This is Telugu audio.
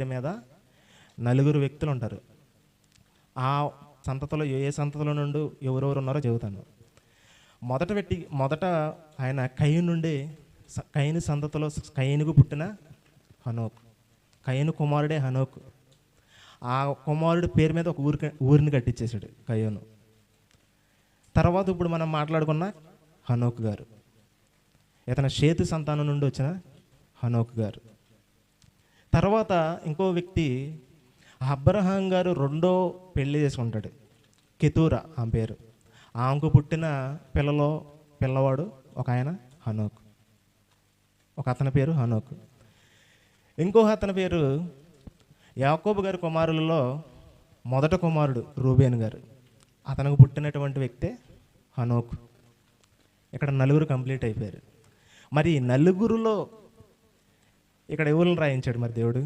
మీద నలుగురు వ్యక్తులు ఉంటారు. ఆ సంతతిలో ఏ సంతతిలో నుండి ఎవరెవరు ఉన్నారో చెబుతాను. మొదట ఆయన కయీను నుండి, కయీను సంతతిలో కయీనుకు పుట్టిన హనోకు, కయీను కుమారుడే హనోకు. ఆ కుమారుడి పేరు మీద ఒక ఊరిని కట్టించేశాడు కయీను. తర్వాత ఇప్పుడు మనం మాట్లాడుకున్న హనోకు గారు, ఇతను షేతు సంతానం నుండి వచ్చిన హనోకు గారు. తర్వాత ఇంకో వ్యక్తి అబ్రహాం గారు రెండో పెళ్లి చేసుకుంటాడు, కెతూరా ఆమె పేరు. ఆమెకు పుట్టిన పిల్లవాడు ఒక ఆయన హనోకు, ఒక అతని పేరు హనోకు. ఇంకో అతని పేరు యాకోబు గారి కుమారులలో మొదటి కుమారుడు రూబేన్ గారు, అతనికి పుట్టినటువంటి వ్యక్తే హనోకు. ఇక్కడ నలుగురు కంప్లీట్ అయిపోయారు. మరి నలుగురులో ఇక్కడ ఎవరిని రాయించాడు మరి దేవుడు?